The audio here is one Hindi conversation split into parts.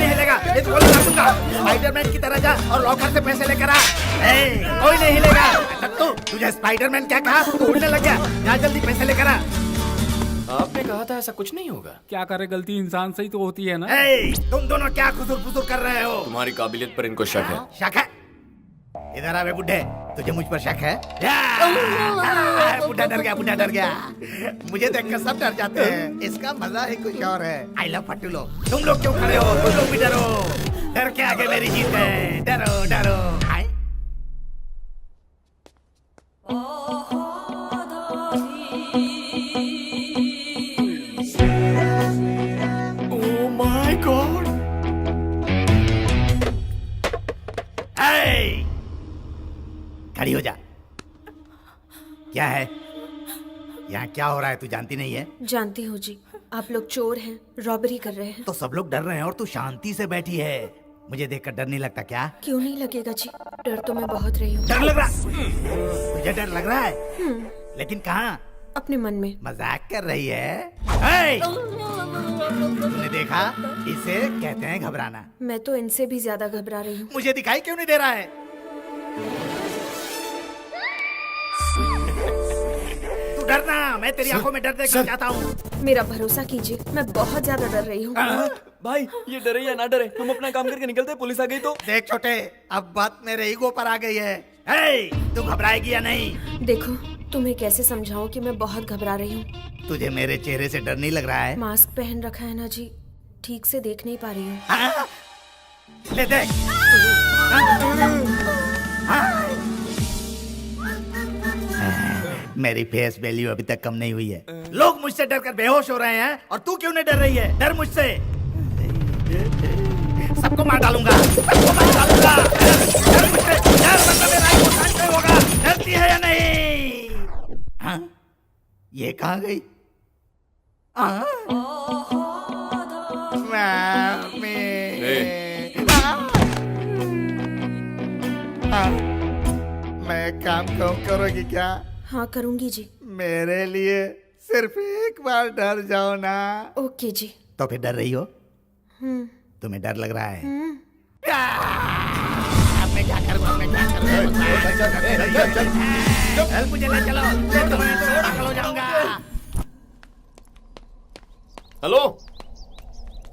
नहीं हिलेगा, ये तो गोली मार दूंगा। स्पाइडरमैन की तरह जा और लॉकर से पैसे लेकर आ। कोई नहीं हिलेगा। तुझे स्पाइडरमैन क्या कहा? तू उड़ने लग गया। जा जल्दी पैसे लेकर आ। आपने कहा था ऐसा कुछ नहीं होगा। क्या करे, गलती इंसान से ही तो होती है ना। तुम दोनों क्या खुसुर-फुसुर कर रहे हो? तुम्हारी काबिलियत पर इनको शक है। शक है? इधर आ बे बुड्ढे, तुझे मुझ पर शक है? बुड्ढा डर गया, बुड्ढा डर गया। मुझे देखकर सब डर जाते हैं, इसका मजा ही कुछ और है। आई लव फट्टू लोग। तुम लोग क्यों खड़े हो? तुम लोग भी डरो। डर के आगे मेरी जीत है। डरो डरो। खड़ी हो जा। क्या है यहाँ, क्या हो रहा है? तू जानती नहीं है? जानती हूँ जी, आप लोग चोर हैं, रॉबरी कर रहे हैं। तो सब लोग डर रहे हैं और तू शांति से बैठी है। मुझे देखकर डर नहीं लगता क्या? क्यों नहीं लगेगा जी, डर तो मैं बहुत रही हूँ। डर लग रहा? तुझे डर लग रहा है? लेकिन कहाँ? अपने मन में। मजाक कर रही है? तूने देखा, इसे कहते हैं घबराना। मैं तो इनसे भी ज्यादा घबरा रही हूँ। मुझे दिखाई क्यों नहीं दे रहा है? तू डरना, मैं तेरी आंखों में डर देखना चाहता हूँ। मेरा भरोसा कीजिए, मैं बहुत ज्यादा डर रही हूँ। भाई ये डरे या ना डरे, हम अपना काम करके निकलते हैं, पुलिस आ गई तो। देख छोटे, अब बात मेरे ईगो पर आ गई है। तू घबराएगी या नहीं? देखो, तुम्हें कैसे समझाऊं कि मैं बहुत घबरा रही हूँ। तुझे मेरे चेहरे से डर नहीं लग रहा है? मास्क पहन रखा है ना जी, ठीक से देख नहीं पा रही हूँ। ले देख। मेरी फेस वैल्यू अभी तक कम नहीं हुई है। लोग मुझसे डरकर बेहोश हो रहे हैं और तू क्यों नहीं डर रही है? डर मुझसे। सबको मार डालूंगा, सबको मार डालूंगा। डर मुझसे, डर मतलब मेरा ही नुकसान नहीं होगा। डरती है या नहीं? हाँ? ये कहाँ गई? मैं काम क्यों करोगी क्या? हाँ करूँगी जी। मेरे लिए सिर्फ एक बार डर जाओ ना। ओके जी। तो फिर डर रही हो? तुम्हें डर लग रहा है? अब मैं क्या करूँ? मुझे ले चलो, मैं तो पागल हो जाऊंगा। हेलो,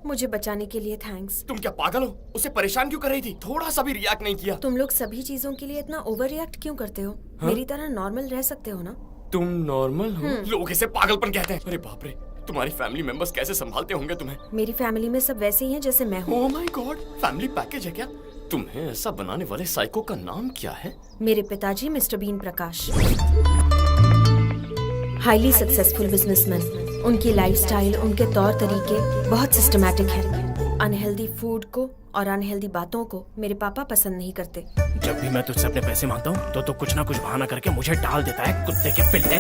मुझे बचाने के लिए थैंक्स। तुम क्या पागल हो? उसे परेशान क्यों कर रही थी? थोड़ा सा भी रिएक्ट नहीं किया। तुम लोग सभी चीजों के लिए इतना ओवर रिएक्ट क्यों करते हो? मेरी तरह नॉर्मल रह सकते हो ना? तुम नॉर्मल हो? लोग इसे पागलपन कहते हैं। अरे बाप रे, तुम्हारी फैमिली मेंबर्स कैसे संभालते होंगे तुम्हें? मेरी फैमिली में सब वैसे ही हैं जैसे मैं हूँ। Oh my God, family package है क्या? तुम्हें ऐसा बनाने वाले साइको का नाम क्या है? मेरे पिताजी मिस्टर बीन प्रकाश, हाईली सक्सेसफुल बिजनेसमैन। उनकी लाइफस्टाइल, उनके तौर तरीके बहुत सिस्टमैटिक है। अनहेल्दी फूड को और अनहेल्दी बातों को मेरे पापा पसंद नहीं करते। जब भी मैं तुझसे अपने पैसे मांगता हूँ तो कुछ ना कुछ बहाना करके मुझे डाल देता है, कुत्ते के पिल्ले।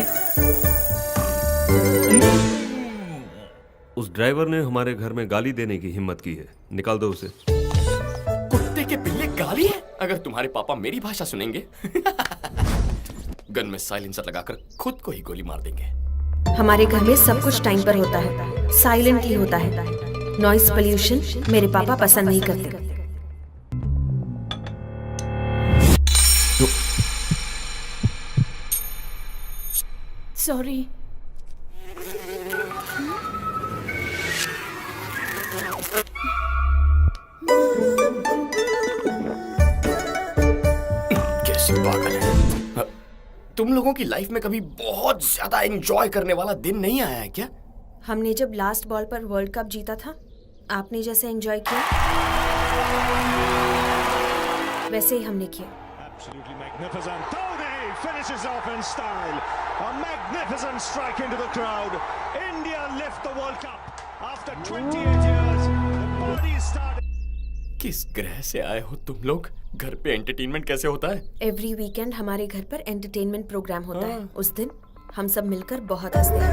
उस ड्राइवर ने हमारे घर में गाली देने की हिम्मत की है, निकाल दो उसे। कुत्ते के पिल्ले गाली है? अगर तुम्हारे पापा मेरी भाषा सुनेंगे गन में साइलेंसर लगाकर खुद को ही गोली मार देंगे। हमारे घर में सब कुछ टाइम पर होता है, साइलेंटली होता है। नॉइस पोल्यूशन मेरे पापा पसंद नहीं करते। सॉरी। कैसी पागल है। तुम लोगों की लाइफ में कभी बहुत ज्यादा एंजॉय करने वाला दिन नहीं आया है क्या? हमने जब लास्ट बॉल पर वर्ल्ड कप जीता था, आपने जैसे एंजॉय किया वैसे ही हमने किया। Absolutely magnificent. Tony finishes off in style. A magnificent strike into the crowd. India lift the World Cup after 28 years. The party started. किस ग्रह से आए हो तुम लोग? घर पे एंटरटेनमेंट कैसे होता है? एवरी वीकेंड हमारे घर पर एंटरटेनमेंट प्रोग्राम होता है। उस दिन हम सब मिलकर बहुत हंसते हैं।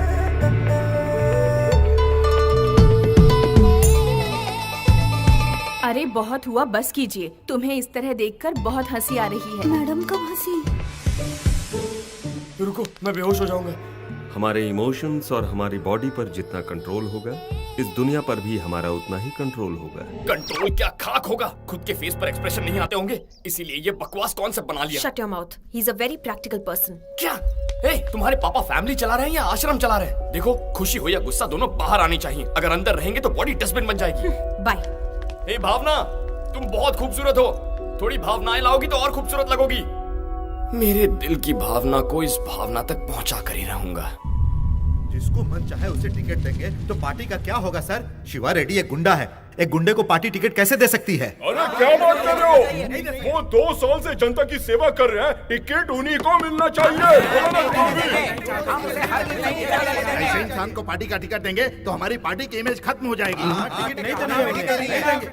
अरे बहुत हुआ, बस कीजिए। तुम्हें इस तरह देखकर बहुत हंसी आ रही है। मैडम कब हंसी? रुको, मैं बेहोश हो जाऊंगा। हमारे इमोशंस और हमारी बॉडी पर जितना कंट्रोल होगा इस दुनिया पर भी हमारा उतना ही कंट्रोल होगा। कंट्रोल क्या खाक होगा, खुद के फेस पर एक्सप्रेशन नहीं आते होंगे, इसीलिए ये बकवास कॉन्सेप्ट बना लिया। Shut your mouth. He's a very practical person. क्या तुम्हारे पापा फैमिली चला रहे हैं या आश्रम चला रहे हैं? देखो, खुशी हो या गुस्सा दोनों बाहर आनी चाहिए। अगर अंदर रहेंगे तो बॉडी डस्टबिन बन जाएगी। Bye. भावना, तुम बहुत खूबसूरत हो, थोड़ी भावनाएं लाओगी तो और खूबसूरत लगोगी। मेरे दिल की भावना को इस भावना तक पहुंचा कर ही रहूंगा। जिसको मन चाहे उसे टिकट देंगे तो पार्टी का क्या होगा सर? शिवा रेड्डी एक गुंडा है, एक गुंडे को पार्टी टिकट कैसे दे सकती है? अरे क्या बात कर रहे हो? वो 2 साल से जनता की सेवा कर रहे हैं, टिकट उन्हीं को मिलना चाहिए। ऐसे इंसान को पार्टी का टिकट देंगे तो हमारी पार्टी की इमेज खत्म हो जाएगी। टिकट नहीं देंगे।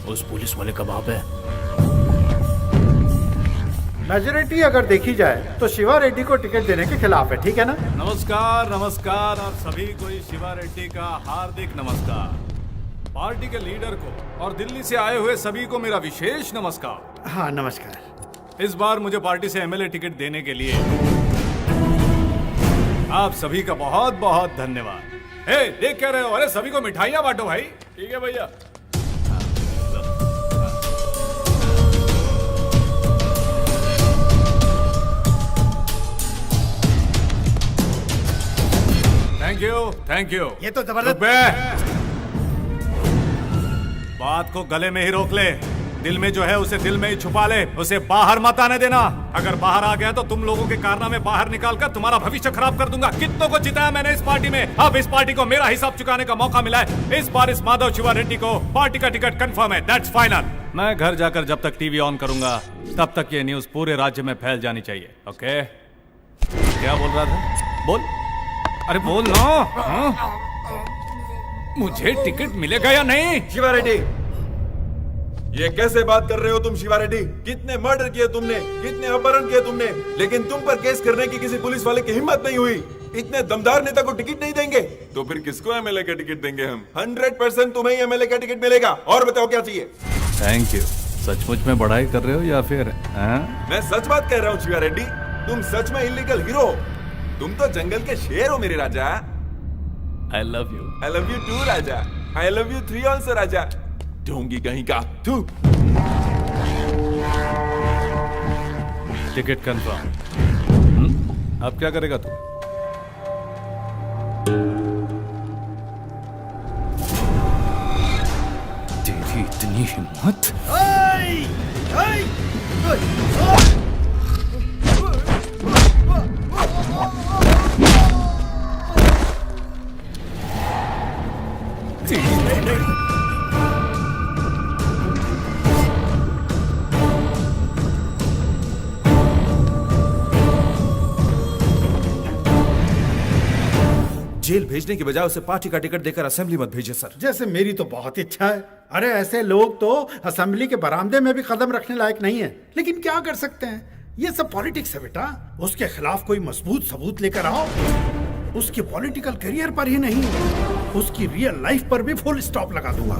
उस पुलिस वाले का बाप है। मेजोरिटी अगर देखी जाए तो शिवा रेड्डी को टिकट देने के खिलाफ है, ठीक है ना? नमस्कार नमस्कार, आप सभी को शिवा रेड्डी का हार्दिक नमस्कार। पार्टी के लीडर को और दिल्ली से आए हुए सभी को मेरा विशेष नमस्कार। हाँ नमस्कार। इस बार मुझे पार्टी से एमएलए टिकट देने के लिए आप सभी का बहुत बहुत धन्यवाद। देख क्या रहे हो? अरे सभी को मिठाइयाँ बांटो भाई। ठीक है भैया। Thank you. ये तो जबरदस्त। बात को गले में ही रोक ले, दिल में जो है उसे दिल में ही छुपा ले, उसे बाहर मत आने देना। अगर बाहर आ गया तो तुम लोगों के कारनामे बाहर निकालकर तुम्हारा भविष्य खराब कर दूंगा। कितनों को जिताया मैंने इस पार्टी में, अब इस पार्टी को मेरा हिसाब चुकाने का मौका मिला है। इस बार इस माधव शिवा रेड्डी को पार्टी का टिकट कंफर्म है, दैट्स फाइनल। मैं घर जाकर जब तक टीवी ऑन करूंगा तब तक ये न्यूज पूरे राज्य में फैल जानी चाहिए। ओके, क्या बोल रहा था? बोल, अरे बोल ना। मुझे टिकट मिलेगा या नहीं? शिवा रेड्डी, ये कैसे बात कर रहे हो तुम? शिवा रेड्डी, कितने मर्डर किए तुमने, कितने अपहरण किए तुमने, लेकिन तुम पर केस करने की किसी पुलिस वाले की हिम्मत नहीं हुई। इतने दमदार नेता को टिकट नहीं देंगे तो फिर किसको एमएलए का टिकट देंगे हम? 100% तुम्हें ही एमएलए का टिकट मिलेगा। और बताओ क्या चाहिए? Thank you. सचमुच में बढ़ाई कर रहे हो या फिर? मैं सच बात कह रहा हूँ शिवा रेड्डी, तुम सच में इलीगल हीरो। तुम तो जंगल के शेर हो मेरे राजा। I love you. I love you too राजा। आई लव यू 3 ऑल्सो राजा। ढोंगी कहीं का तू। Ticket confirm. अब क्या करेगा तू? तेरी इतनी हिम्मत? जेल भेजने की बजाय उसे पार्टी का टिकट देकर असेंबली मत भेजिए सर। जैसे मेरी तो बहुत इच्छा है। अरे ऐसे लोग तो असेंबली के बरामदे में भी कदम रखने लायक नहीं है, लेकिन क्या कर सकते हैं, ये सब पॉलिटिक्स है बेटा। उसके खिलाफ कोई मजबूत सबूत लेकर आओ। उसके पॉलिटिकल करियर पर ही नहीं, उसकी रियल लाइफ पर भी फुल स्टॉप लगा दूंगा।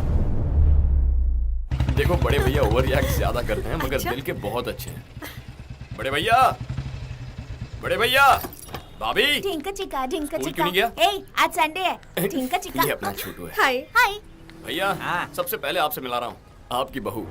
देखो बड़े भैया ओवर रिएक्ट ज्यादा करते हैं, मगर दिल के बहुत अच्छे हैं। बड़े भैया, बड़े भैया, भाभी, ढिंका चिका ढिंका स्कूल चिका। क्यों नहीं गया? ए, आज संडे है। ढिंका चिका। ये अपना छोटू है। हाय हाय। भैया, सबसे पहले आपसे मिला रहा हूँ, आपकी बहू।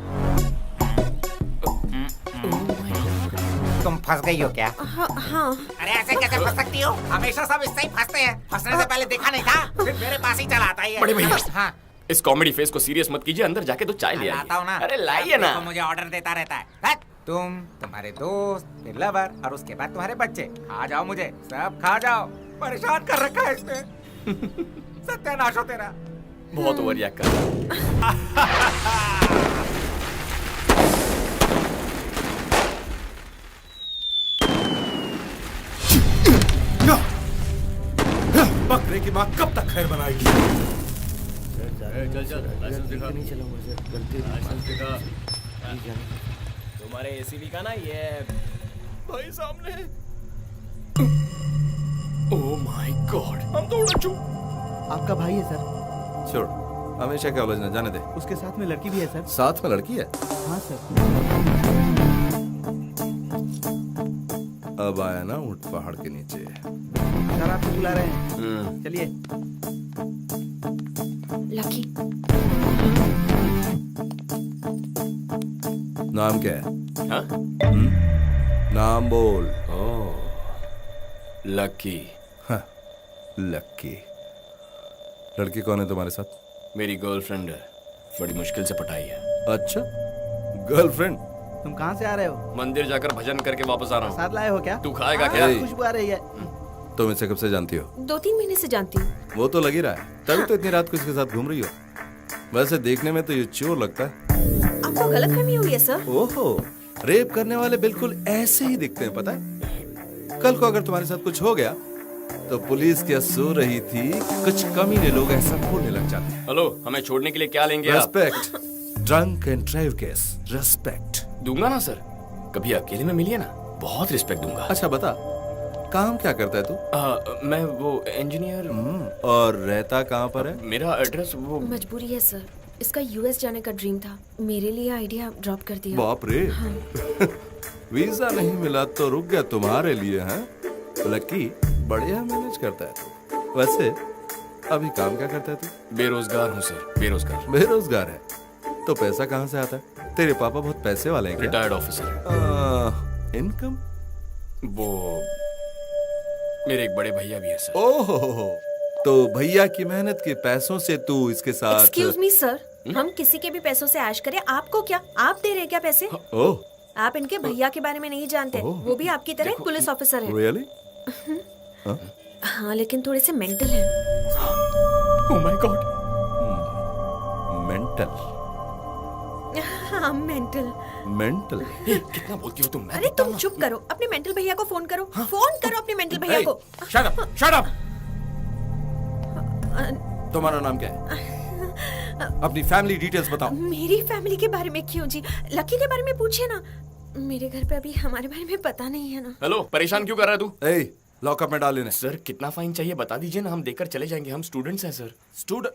तुम फंस गई हो क्या? हाँ। अरे ऐसे कैसे फंस सकती हो? हमेशा सब इससे ही फंसते हैं। फंसने से पहले देखा नहीं था, फिर मेरे पास ही चला आता है। बड़े भैया, हाँ, इस कॉमेडी फेस को सीरियस मत कीजिए, अंदर जाके तो चाय ले आता हूँ ना। आइए। अरे लाइए ना। तो मुझे ऑर्डर देता रहता है। तुम, तुम्हारे दोस्त, फिर लवर और उसके बाद तुम्हारे बच्चे। खा जाओ मुझे, सब खा जाओ। परेशान कर रखा है इसने। सत्यानाश हो तेरा। बहुत ओवर रिएक्ट कर रहा है। बकरे की माँ कब तक खैर बनाएगी? तुम्हारे एसीबी का ना ये भाई सामने। ओह माय गॉड, हम तो उड़ चुके। आपका भाई है सर। छोड़, हमेशा क्या उलझना, जाने दे। उसके साथ में लड़की भी है सर। साथ में लड़की है? हाँ सर। अब आया ना ऊंट पहाड़ के नीचे। सर आपको बुला रहे हैं, चलिए। लकी, नाम क्या है? हाँ? नाम बोल। लकी। हाँ, लकी। लड़की कौन है तुम्हारे साथ? मेरी गर्लफ्रेंड है, बड़ी मुश्किल से पटाई है। अच्छा, गर्लफ्रेंड। तुम कहाँ से आ रहे हो? मंदिर जाकर भजन करके वापस आ रहा हूँ। साथ लाए हो क्या? तू खाएगा हाँ, क्या? खुशबू आ रही है। तुम इसे कब से जानती हो? 2-3 महीने से जानती हूँ। वो तो लग ही रहा है, तभी तो इतनी रात को इसके साथ घूम रही हो। वैसे देखने में तो ये चोर लगता है। आपको गलतफहमी हुई है सर। ओहो, रेप करने वाले बिल्कुल ऐसे ही दिखते हैं, पता है? कल को अगर तुम्हारे साथ कुछ हो गया तो पुलिस क्या सो रही थी, कुछ कमीने लोग ऐसा बोलने लग जाते हैं। हेलो, हमें छोड़ने के लिए क्या लेंगे आप? Respect, drunk and drive case, respect दूंगा ना सर, कभी अकेले में मिलिए ना, बहुत रिस्पेक्ट दूंगा। अच्छा बता, काम क्या करता है तू? मैं वो इंजीनियर। और रहता कहाँ पर है? मेरा एड्रेस वो मजबूरी है सर, इसका यूएस जाने का ड्रीम था, मेरे लिए आइडिया ड्रॉप कर दिया। बाप रे। हाँ। वीजा नहीं मिला तो रुक गया तुम्हारे लिए, हैं? लकी बढ़िया मैनेज करता है तू। वैसे अभी काम क्या करता है तू? बेरोजगार हूँ सर, बेरोजगार। बेरोजगार है तो पैसा कहाँ से आता है? तेरे पापा बहुत पैसे वाले हैं क्या? Retired officer. इनकम? वो मेरे एक बड़े भैया भी है सर। ओहो, तो भैया की मेहनत के पैसों से तू इसके साथ? एक्सक्यूज मी सर, हम किसी के भी पैसों से ऐश करें, आपको क्या? आप दे रहे हैं क्या पैसे? ओह, आप इनके भैया के बारे में नहीं जानते, वो भी आपकी तरह एक पुलिस ऑफिसर है। रियली? हाँ, लेकिन थोड़े से मेंटल है। Oh my God. मेंटल? हाँ, मेंटल। मेंटल? कितना बोलती हो तुम? अरे तुम चुप करो, अपने मेंटल भैया को फोन करो। फोन करो अपने मेंटल भैया को। Shut up, shut up. तुम्हारा नाम क्या है? अपनी फैमिली डिटेल्स बताओ। मेरी फैमिली के बारे में क्यों जी? लकी के बारे में पूछिए ना, मेरे घर पे अभी हमारे बारे में पता नहीं है ना। हेलो, परेशान क्यों कर रहा है तू? ए, लॉकअप में डाल लेने। सर कितना फाइन चाहिए बता दीजिए ना, हम देकर चले जाएंगे, हम स्टूडेंट्स हैं सर। स्टूडेंट?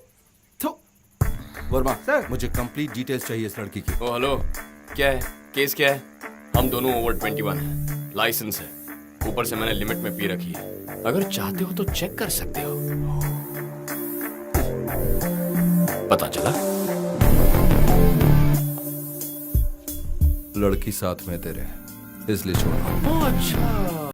वर्मा सर, मुझे कंप्लीट डिटेल्स चाहिए इस लड़की की। ओ हेलो, क्या है केस? क्या है? हम दोनों ओवर 21 हैं, लाइसेंस है, ऊपर से मैंने लिमिट में पी रखी है। अगर चाहते हो तो चेक कर सकते हो। पता चला लड़की साथ में तेरे, इसलिए छोड़। अच्छा।